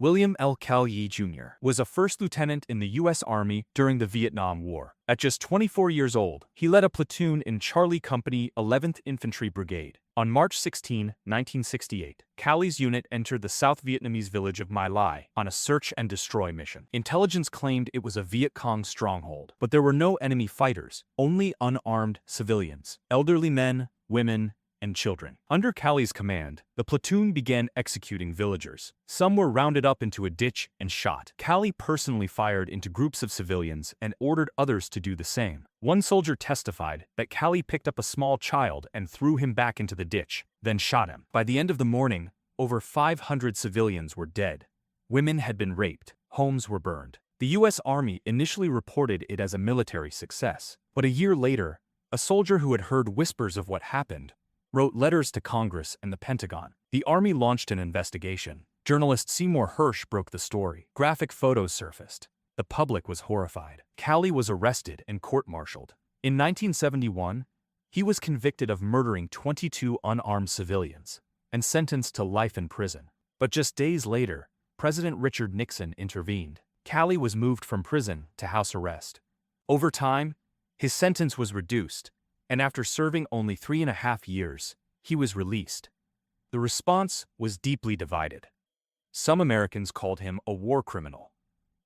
William L. Calley Jr. was a first lieutenant in the U.S. Army during the Vietnam War. At just 24 years old, he led a platoon in Charlie Company 11th Infantry Brigade. On March 16, 1968, Calley's unit entered the South Vietnamese village of My Lai on a search and destroy mission. Intelligence claimed it was a Viet Cong stronghold, but there were no enemy fighters, only unarmed civilians, elderly men, women, and children. Under Calley's command, the platoon began executing villagers. Some were rounded up into a ditch and shot. Calley personally fired into groups of civilians and ordered others to do the same. One soldier testified that Calley picked up a small child and threw him back into the ditch, then shot him. By the end of the morning, over 500 civilians were dead. Women had been raped. Homes were burned. The U.S. Army initially reported it as a military success, but a year later, a soldier who had heard whispers of what happened wrote letters to Congress and the Pentagon. The Army launched an investigation. Journalist Seymour Hersh broke the story. Graphic photos surfaced. The public was horrified. Calley was arrested and court-martialed. In 1971, he was convicted of murdering 22 unarmed civilians and sentenced to life in prison. But just days later, President Richard Nixon intervened. Calley was moved from prison to house arrest. Over time, his sentence was reduced, and after serving only 3.5 years, he was released. The response was deeply divided. Some Americans called him a war criminal.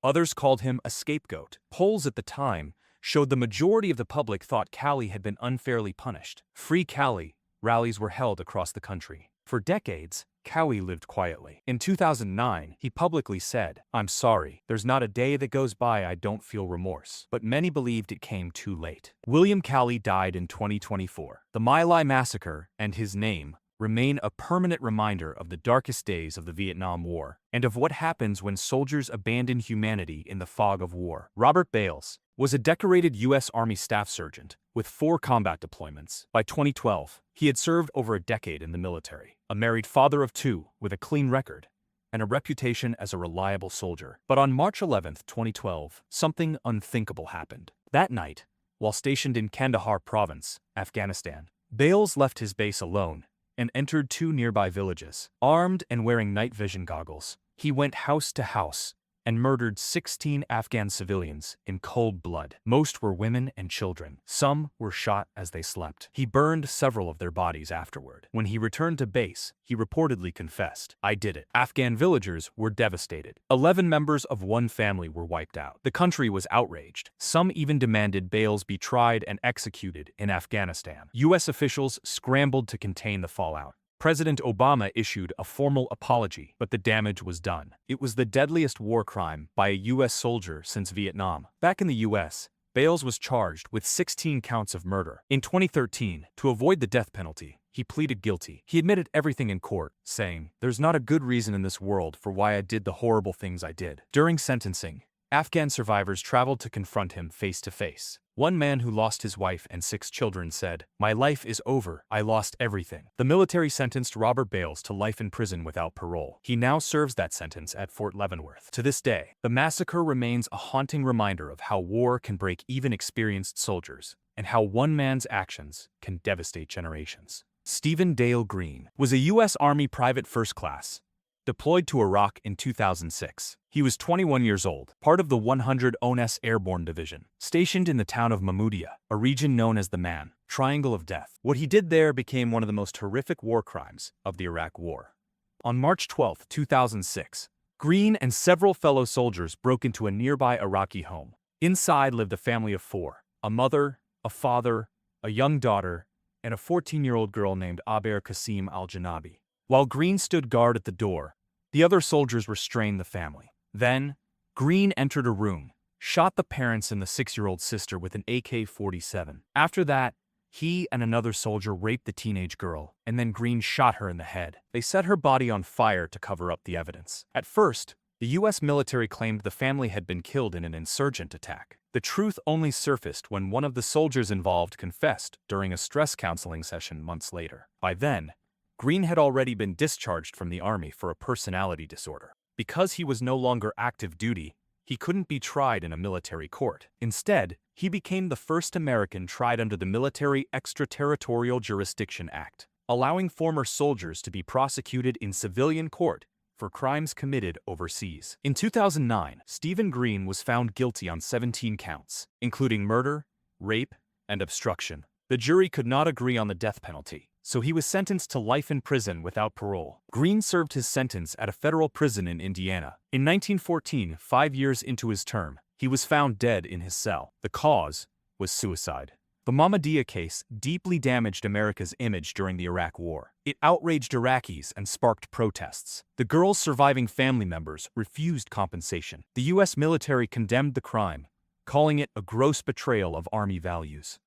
Others called him a scapegoat. Polls at the time showed the majority of the public thought Calley had been unfairly punished. Free Calley rallies were held across the country. For decades, Calley lived quietly. In 2009, he publicly said, "I'm sorry, there's not a day that goes by I don't feel remorse." But many believed it came too late. William Calley died in 2024. The My Lai massacre and his name remain a permanent reminder of the darkest days of the Vietnam War and of what happens when soldiers abandon humanity in the fog of war. Robert Bales was a decorated U.S. Army Staff Sergeant with 4 combat deployments. By 2012, he had served over a decade in the military, a married father of 2 with a clean record, and a reputation as a reliable soldier. But on March 11, 2012, something unthinkable happened. That night, while stationed in Kandahar Province, Afghanistan, Bales left his base alone and entered 2 nearby villages. Armed and wearing night vision goggles, he went house to house and murdered 16 Afghan civilians in cold blood. Most were women and children. Some were shot as they slept. He burned several of their bodies afterward. When he returned to base, he reportedly confessed, "I did it." Afghan villagers were devastated. 11 members of one family were wiped out. The country was outraged. Some even demanded Bales be tried and executed in Afghanistan. U.S. officials scrambled to contain the fallout. President Obama issued a formal apology, but the damage was done. It was the deadliest war crime by a U.S. soldier since Vietnam. Back in the U.S., Bales was charged with 16 counts of murder. In 2013, to avoid the death penalty, he pleaded guilty. He admitted everything in court, saying, "There's not a good reason in this world for why I did the horrible things I did." During sentencing, Afghan survivors traveled to confront him face to face. One man who lost his wife and 6 children said, "My life is over. I lost everything." The military sentenced Robert Bales to life in prison without parole. He now serves that sentence at Fort Leavenworth. To this day, the massacre remains a haunting reminder of how war can break even experienced soldiers, and how one man's actions can devastate generations. Stephen Dale Green was a U.S. Army private first class, deployed to Iraq in 2006. He was 21 years old, part of the 100 ONS Airborne Division, stationed in the town of Mahmudia, a region known as the Triangle of Death. What he did there became one of the most horrific war crimes of the Iraq War. On March 12, 2006, Green and several fellow soldiers broke into a nearby Iraqi home. Inside lived a family of 4, a mother, a father, a young daughter, and a 14-year-old girl named Aber Qasim al-Janabi. While Green stood guard at the door, the other soldiers restrained the family. Then, Green entered a room, shot the parents and the 6-year-old sister with an AK-47. After that, he and another soldier raped the teenage girl, and then Green shot her in the head. They set her body on fire to cover up the evidence. At first, the U.S. military claimed the family had been killed in an insurgent attack. The truth only surfaced when one of the soldiers involved confessed during a stress counseling session months later. By then, Green had already been discharged from the Army for a personality disorder. Because he was no longer active duty, he couldn't be tried in a military court. Instead, he became the first American tried under the Military Extraterritorial Jurisdiction Act, allowing former soldiers to be prosecuted in civilian court for crimes committed overseas. In 2009, Stephen Green was found guilty on 17 counts, including murder, rape, and obstruction. The jury could not agree on the death penalty, so he was sentenced to life in prison without parole. Green served his sentence at a federal prison in Indiana. In 1914, 5 years into his term, he was found dead in his cell. The cause was suicide. The Mahmadiyya case deeply damaged America's image during the Iraq War. It outraged Iraqis and sparked protests. The girl's surviving family members refused compensation. The U.S. military condemned the crime, calling it a gross betrayal of Army values.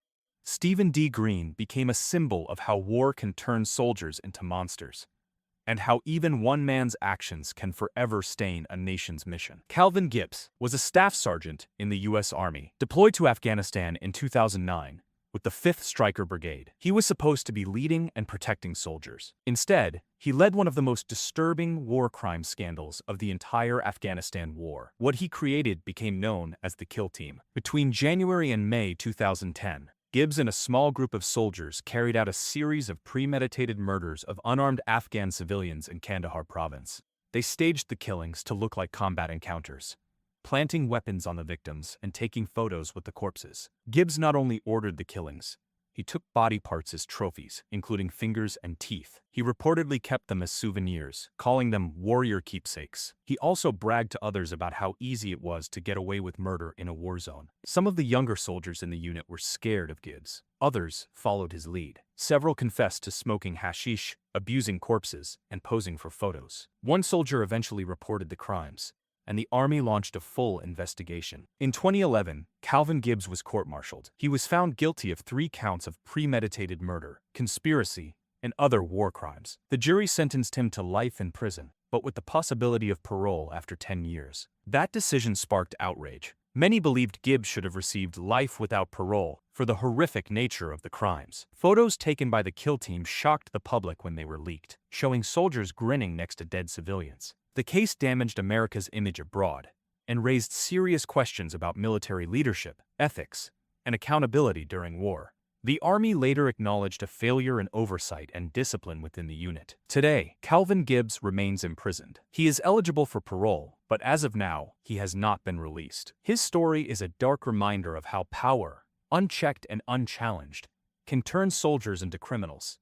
Stephen D. Green became a symbol of how war can turn soldiers into monsters, and how even one man's actions can forever stain a nation's mission. Calvin Gibbs was a staff sergeant in the U.S. Army, deployed to Afghanistan in 2009 with the 5th Stryker Brigade. He was supposed to be leading and protecting soldiers. Instead, he led one of the most disturbing war crime scandals of the entire Afghanistan war. What he created became known as the Kill Team. Between January and May 2010, Gibbs and a small group of soldiers carried out a series of premeditated murders of unarmed Afghan civilians in Kandahar province. They staged the killings to look like combat encounters, planting weapons on the victims and taking photos with the corpses. Gibbs not only ordered the killings, he took body parts as trophies, including fingers and teeth. He reportedly kept them as souvenirs, calling them warrior keepsakes. He also bragged to others about how easy it was to get away with murder in a war zone. Some of the younger soldiers in the unit were scared of Gibbs. Others followed his lead. Several confessed to smoking hashish, abusing corpses, and posing for photos. One soldier eventually reported the crimes, and the Army launched a full investigation. In 2011, Calvin Gibbs was court-martialed. He was found guilty of 3 counts of premeditated murder, conspiracy, and other war crimes. The jury sentenced him to life in prison, but with the possibility of parole after 10 years. That decision sparked outrage. Many believed Gibbs should have received life without parole for the horrific nature of the crimes. Photos taken by the Kill Team shocked the public when they were leaked, showing soldiers grinning next to dead civilians. The case damaged America's image abroad and raised serious questions about military leadership, ethics, and accountability during war. The Army later acknowledged a failure in oversight and discipline within the unit. Today, Calvin Gibbs remains imprisoned. He is eligible for parole, but as of now, he has not been released. His story is a dark reminder of how power, unchecked and unchallenged, can turn soldiers into criminals,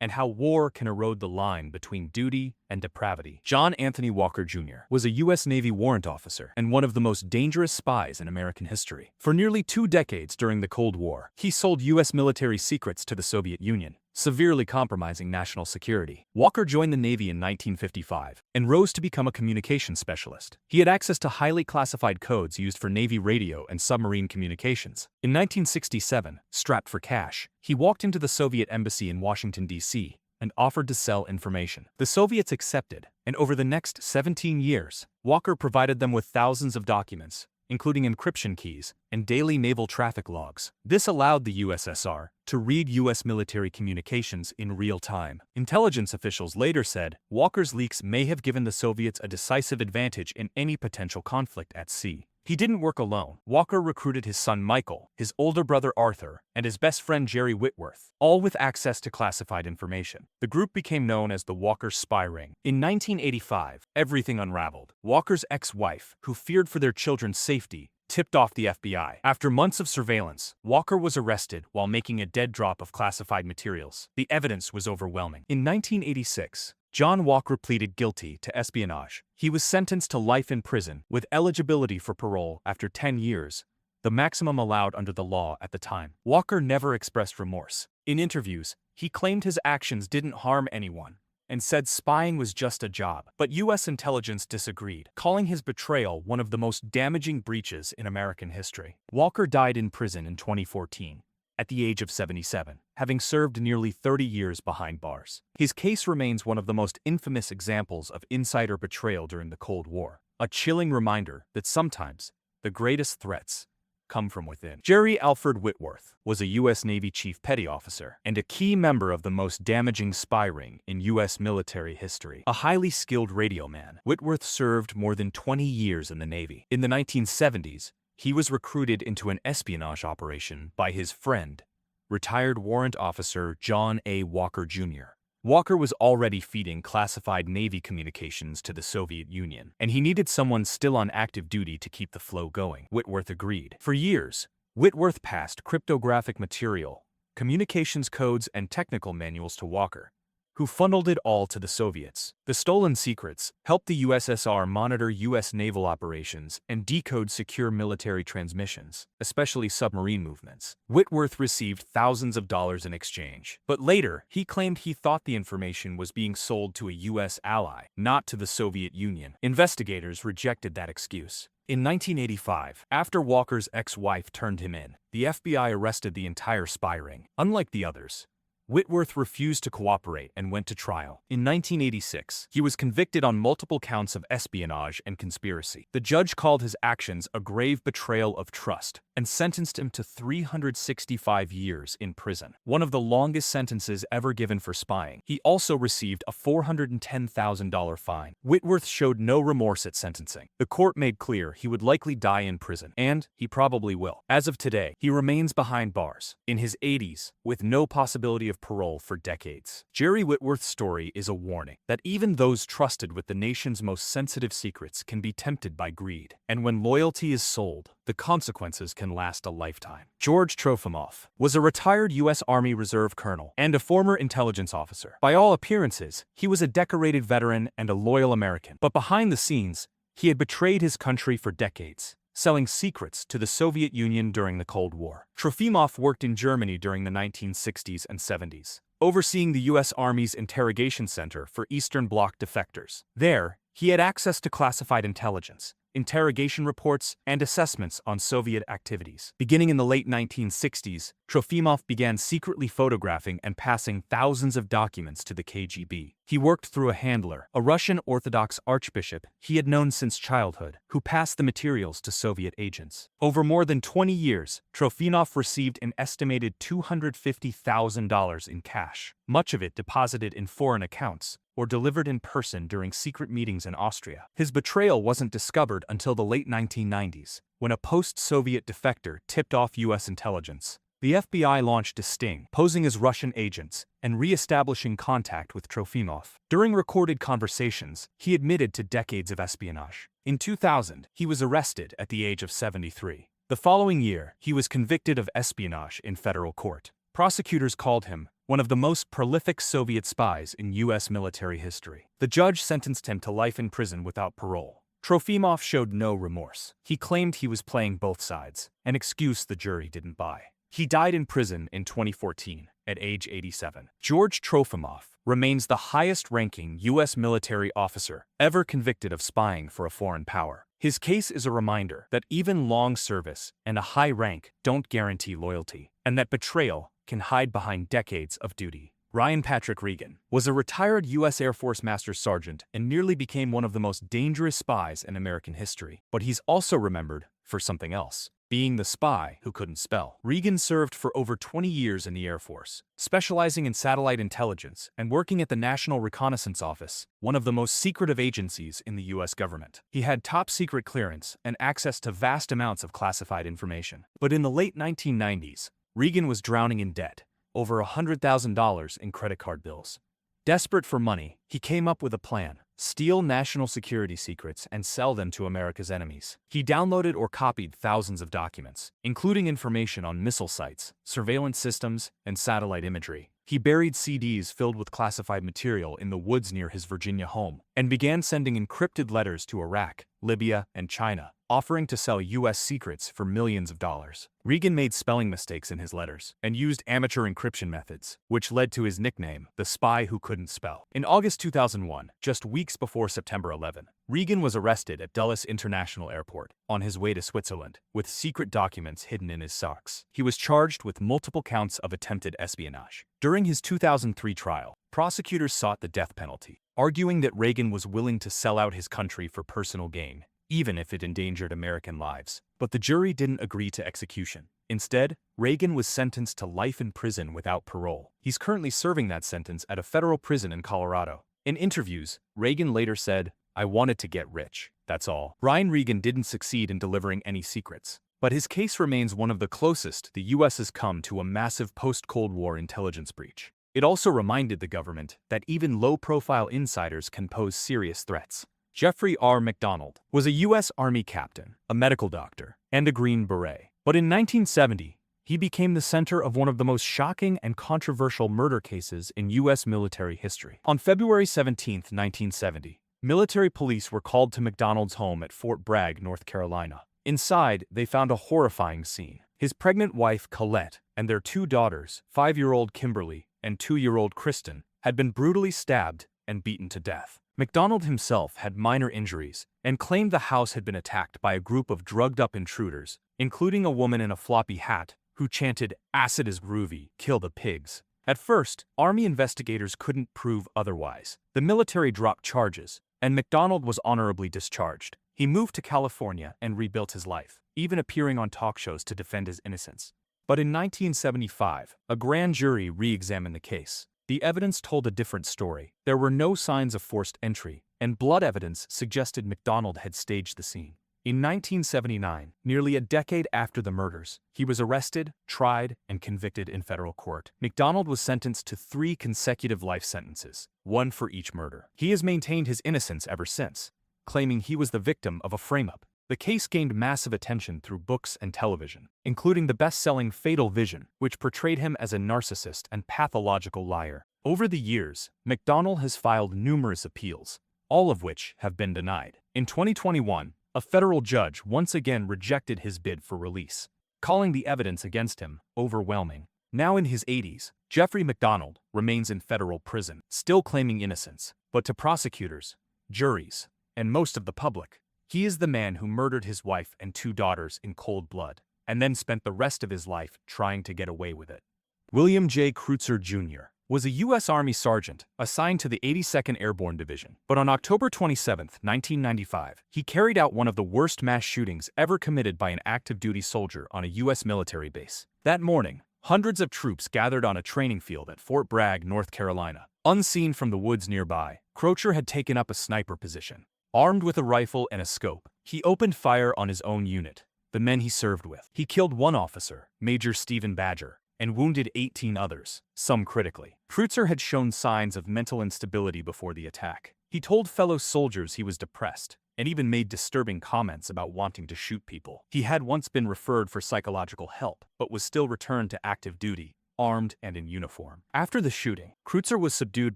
and how war can erode the line between duty and depravity. John Anthony Walker Jr. was a U.S. Navy warrant officer and one of the most dangerous spies in American history. For nearly 2 decades during the Cold War, he sold U.S. military secrets to the Soviet Union, severely compromising national security. Walker joined the Navy in 1955 and rose to become a communications specialist. He had access to highly classified codes used for Navy radio and submarine communications. In 1967, strapped for cash, he walked into the Soviet embassy in Washington, D.C., and offered to sell information. The Soviets accepted, and over the next 17 years, Walker provided them with thousands of documents, including encryption keys and daily naval traffic logs. This allowed the USSR to read U.S. military communications in real time. Intelligence officials later said Walker's leaks may have given the Soviets a decisive advantage in any potential conflict at sea. He didn't work alone. Walker recruited his son Michael, his older brother Arthur, and his best friend Jerry Whitworth, all with access to classified information. The group became known as the Walker Spy Ring. In 1985, everything unraveled. Walker's ex-wife, who feared for their children's safety, tipped off the FBI. After months of surveillance, Walker was arrested while making a dead drop of classified materials. The evidence was overwhelming. In 1986, John Walker pleaded guilty to espionage. He was sentenced to life in prison with eligibility for parole after 10 years, the maximum allowed under the law at the time. Walker never expressed remorse. In interviews, he claimed his actions didn't harm anyone and said spying was just a job. But U.S. intelligence disagreed, calling his betrayal one of the most damaging breaches in American history. Walker died in prison in 2014. At the age of 77, having served nearly 30 years behind bars. His case remains one of the most infamous examples of insider betrayal during the Cold War, a chilling reminder that sometimes the greatest threats come from within. Jerry Alfred Whitworth was a U.S. Navy Chief Petty Officer and a key member of the most damaging spy ring in U.S. military history. A highly skilled radio man, Whitworth served more than 20 years in the Navy. In the 1970s, he was recruited into an espionage operation by his friend, retired warrant officer John A. Walker Jr. Walker was already feeding classified Navy communications to the Soviet Union, and he needed someone still on active duty to keep the flow going. Whitworth agreed. For years, Whitworth passed cryptographic material, communications codes, and technical manuals to Walker, who funneled it all to the Soviets. The stolen secrets helped the USSR monitor U.S. naval operations and decode secure military transmissions, especially submarine movements. Whitworth received thousands of dollars in exchange, but later he claimed he thought the information was being sold to a U.S. ally, not to the Soviet Union. Investigators rejected that excuse. In 1985, after Walker's ex-wife turned him in, the FBI arrested the entire spy ring. Unlike the others, Whitworth refused to cooperate and went to trial. In 1986, he was convicted on multiple counts of espionage and conspiracy. The judge called his actions a grave betrayal of trust and sentenced him to 365 years in prison, one of the longest sentences ever given for spying. He also received a $410,000 fine. Whitworth showed no remorse at sentencing. The court made clear he would likely die in prison, and he probably will. As of today, he remains behind bars, in his 80s, with no possibility of parole for decades. Jerry Whitworth's story is a warning that even those trusted with the nation's most sensitive secrets can be tempted by greed. And when loyalty is sold, the consequences can last a lifetime. George Trofimov was a retired U.S. Army Reserve colonel and a former intelligence officer. By all appearances, he was a decorated veteran and a loyal American. But behind the scenes, he had betrayed his country for decades, selling secrets to the Soviet Union during the Cold War. Trofimov worked in Germany during the 1960s and 70s, overseeing the U.S. Army's interrogation center for Eastern Bloc defectors. There, he had access to classified intelligence, interrogation reports, and assessments on Soviet activities. Beginning in the late 1960s, Trofimov began secretly photographing and passing thousands of documents to the KGB. He worked through a handler, a Russian Orthodox archbishop he had known since childhood, who passed the materials to Soviet agents. Over more than 20 years, Trofimov received an estimated $250,000 in cash, much of it deposited in foreign accounts or delivered in person during secret meetings in Austria. His betrayal wasn't discovered until the late 1990s, when a post-Soviet defector tipped off U.S. intelligence. The FBI launched a sting, posing as Russian agents and re-establishing contact with Trofimov. During recorded conversations, he admitted to decades of espionage. In 2000, he was arrested at the age of 73. The following year, he was convicted of espionage in federal court. Prosecutors called him one of the most prolific Soviet spies in U.S. military history. The judge sentenced him to life in prison without parole. Trofimov showed no remorse. He claimed he was playing both sides, an excuse the jury didn't buy. He died in prison in 2014, at age 87. George Trofimov remains the highest-ranking U.S. military officer ever convicted of spying for a foreign power. His case is a reminder that even long service and a high rank don't guarantee loyalty, and that betrayal can hide behind decades of duty. Ryan Patrick Regan was a retired U.S. Air Force Master Sergeant and nearly became one of the most dangerous spies in American history. But he's also remembered for something else: being the spy who couldn't spell. Regan served for over 20 years in the Air Force, specializing in satellite intelligence and working at the National Reconnaissance Office, one of the most secretive agencies in the U.S. government. He had top-secret clearance and access to vast amounts of classified information. But in the late 1990s, Regan was drowning in debt, over $100,000 in credit card bills. Desperate for money, he came up with a plan: steal national security secrets and sell them to America's enemies. He downloaded or copied thousands of documents, including information on missile sites, surveillance systems, and satellite imagery. He buried CDs filled with classified material in the woods near his Virginia home, and began sending encrypted letters to Iraq, Libya, and China, offering to sell U.S. secrets for millions of dollars. Regan made spelling mistakes in his letters and used amateur encryption methods, which led to his nickname, the spy who couldn't spell. In August 2001, just weeks before September 11, Regan was arrested at Dulles International Airport on his way to Switzerland, with secret documents hidden in his socks. He was charged with multiple counts of attempted espionage. During his 2003 trial, prosecutors sought the death penalty, arguing that Regan was willing to sell out his country for personal gain, even if it endangered American lives. But the jury didn't agree to execution. Instead, Regan was sentenced to life in prison without parole. He's currently serving that sentence at a federal prison in Colorado. In interviews, Regan later said, "I wanted to get rich. That's all." Ryan Regan didn't succeed in delivering any secrets, but his case remains one of the closest the U.S. has come to a massive post-Cold War intelligence breach. It also reminded the government that even low-profile insiders can pose serious threats. Jeffrey R. McDonald was a U.S. Army captain, a medical doctor, and a Green Beret. But in 1970, he became the center of one of the most shocking and controversial murder cases in U.S. military history. On February 17, 1970, military police were called to McDonald's home at Fort Bragg, North Carolina. Inside, they found a horrifying scene. His pregnant wife, Colette, and their two daughters, 5-year-old Kimberly and 2-year-old Kristen, had been brutally stabbed and beaten to death. McDonald himself had minor injuries and claimed the house had been attacked by a group of drugged-up intruders, including a woman in a floppy hat who chanted, "Acid is groovy, kill the pigs." At first, Army investigators couldn't prove otherwise. The military dropped charges, and McDonald was honorably discharged. He moved to California and rebuilt his life, even appearing on talk shows to defend his innocence. But in 1975, a grand jury re-examined the case. The evidence told a different story. There were no signs of forced entry, and blood evidence suggested McDonald had staged the scene. In 1979, nearly a decade after the murders, he was arrested, tried, and convicted in federal court. McDonald was sentenced to 3 consecutive life sentences, one for each murder. He has maintained his innocence ever since, claiming he was the victim of a frame-up. The case gained massive attention through books and television, including the best-selling Fatal Vision, which portrayed him as a narcissist and pathological liar. Over the years, McDonald has filed numerous appeals, all of which have been denied. In 2021, a federal judge once again rejected his bid for release, calling the evidence against him overwhelming. Now in his 80s, Jeffrey McDonald remains in federal prison, still claiming innocence. But to prosecutors, juries, and most of the public, he is the man who murdered his wife and 2 daughters in cold blood, and then spent the rest of his life trying to get away with it. William J. Kreutzer, Jr. was a U.S. Army sergeant assigned to the 82nd Airborne Division. But on October 27, 1995, he carried out one of the worst mass shootings ever committed by an active-duty soldier on a U.S. military base. That morning, hundreds of troops gathered on a training field at Fort Bragg, North Carolina. Unseen from the woods nearby, Kreutzer had taken up a sniper position. Armed with a rifle and a scope, he opened fire on his own unit, the men he served with. He killed one officer, Major Stephen Badger, and wounded 18 others, some critically. Kreutzer had shown signs of mental instability before the attack. He told fellow soldiers he was depressed, and even made disturbing comments about wanting to shoot people. He had once been referred for psychological help, but was still returned to active duty, armed and in uniform. After the shooting, Kreutzer was subdued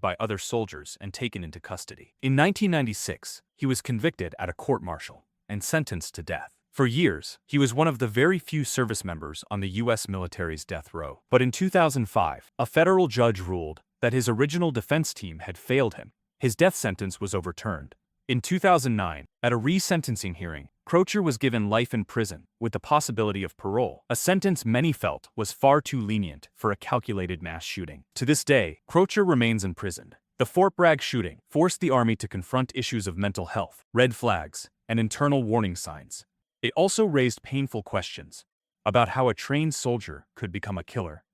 by other soldiers and taken into custody. In 1996, he was convicted at a court-martial and sentenced to death. For years, he was one of the very few service members on the U.S. military's death row. But in 2005, a federal judge ruled that his original defense team had failed him. His death sentence was overturned. In 2009, at a re-sentencing hearing, Kreutzer was given life in prison with the possibility of parole, a sentence many felt was far too lenient for a calculated mass shooting. To this day, Kreutzer remains imprisoned. The Fort Bragg shooting forced the Army to confront issues of mental health, red flags, and internal warning signs. It also raised painful questions about how a trained soldier could become a killer,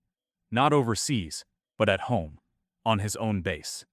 not overseas, but at home, on his own base.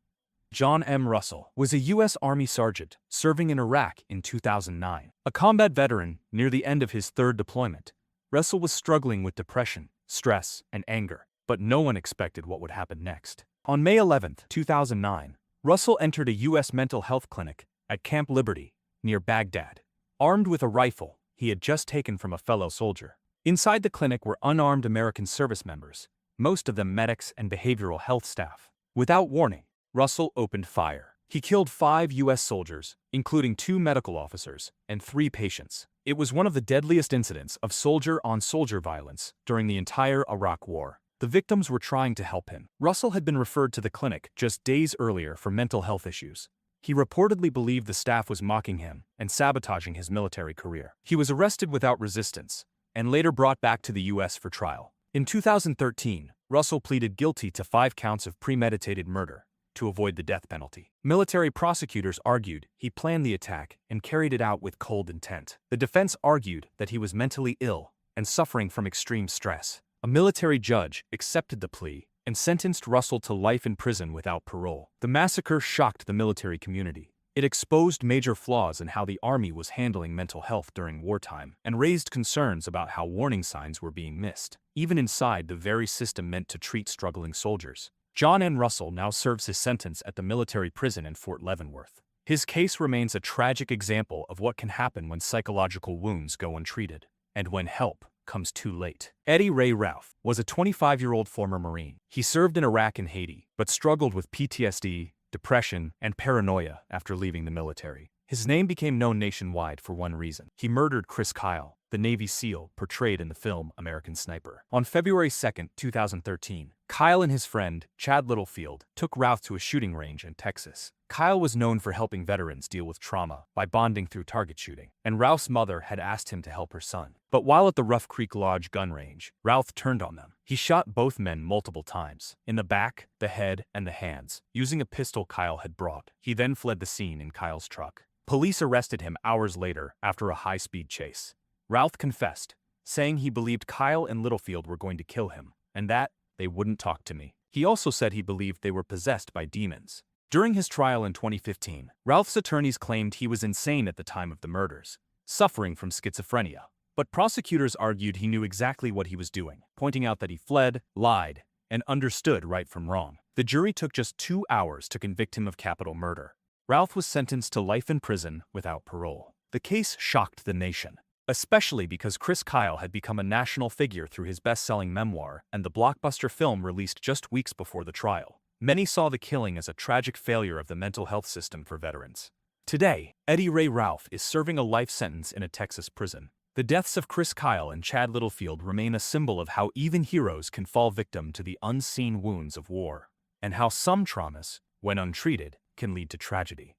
John M. Russell was a U.S. Army sergeant serving in Iraq in 2009. A combat veteran near the end of his 3rd deployment, Russell was struggling with depression, stress, and anger, but no one expected what would happen next. On May 11, 2009, Russell entered a U.S. mental health clinic at Camp Liberty, near Baghdad, armed with a rifle he had just taken from a fellow soldier. Inside the clinic were unarmed American service members, most of them medics and behavioral health staff. Without warning, Russell opened fire. He killed 5 U.S. soldiers, including 2 medical officers, and 3 patients. It was one of the deadliest incidents of soldier-on-soldier violence during the entire Iraq War. The victims were trying to help him. Russell had been referred to the clinic just days earlier for mental health issues. He reportedly believed the staff was mocking him and sabotaging his military career. He was arrested without resistance and later brought back to the U.S. for trial. In 2013, Russell pleaded guilty to 5 counts of premeditated murder to avoid the death penalty. Military prosecutors argued he planned the attack and carried it out with cold intent. The defense argued that he was mentally ill and suffering from extreme stress. A military judge accepted the plea and sentenced Russell to life in prison without parole. The massacre shocked the military community. It exposed major flaws in how the Army was handling mental health during wartime and raised concerns about how warning signs were being missed, even inside the very system meant to treat struggling soldiers. John N. Russell now serves his sentence at the military prison in Fort Leavenworth. His case remains a tragic example of what can happen when psychological wounds go untreated, and when help comes too late. Eddie Ray Ralph was a 25-year-old former Marine. He served in Iraq and Haiti, but struggled with PTSD, depression, and paranoia after leaving the military. His name became known nationwide for one reason. He murdered Chris Kyle, the Navy SEAL portrayed in the film American Sniper. On February 2, 2013, Kyle and his friend, Chad Littlefield, took Ralph to a shooting range in Texas. Kyle was known for helping veterans deal with trauma by bonding through target shooting, and Ralph's mother had asked him to help her son. But while at the Rough Creek Lodge gun range, Ralph turned on them. He shot both men multiple times, in the back, the head, and the hands, using a pistol Kyle had brought. He then fled the scene in Kyle's truck. Police arrested him hours later after a high-speed chase. Ralph confessed, saying he believed Kyle and Littlefield were going to kill him, and that they wouldn't talk to me. He also said he believed they were possessed by demons. During his trial in 2015, Ralph's attorneys claimed he was insane at the time of the murders, suffering from schizophrenia. But prosecutors argued he knew exactly what he was doing, pointing out that he fled, lied, and understood right from wrong. The jury took just 2 hours to convict him of capital murder. Ralph was sentenced to life in prison without parole. The case shocked the nation, especially because Chris Kyle had become a national figure through his best-selling memoir and the blockbuster film released just weeks before the trial. Many saw the killing as a tragic failure of the mental health system for veterans. Today, Eddie Ray Ralph is serving a life sentence in a Texas prison. The deaths of Chris Kyle and Chad Littlefield remain a symbol of how even heroes can fall victim to the unseen wounds of war, and how some traumas, when untreated, can lead to tragedy.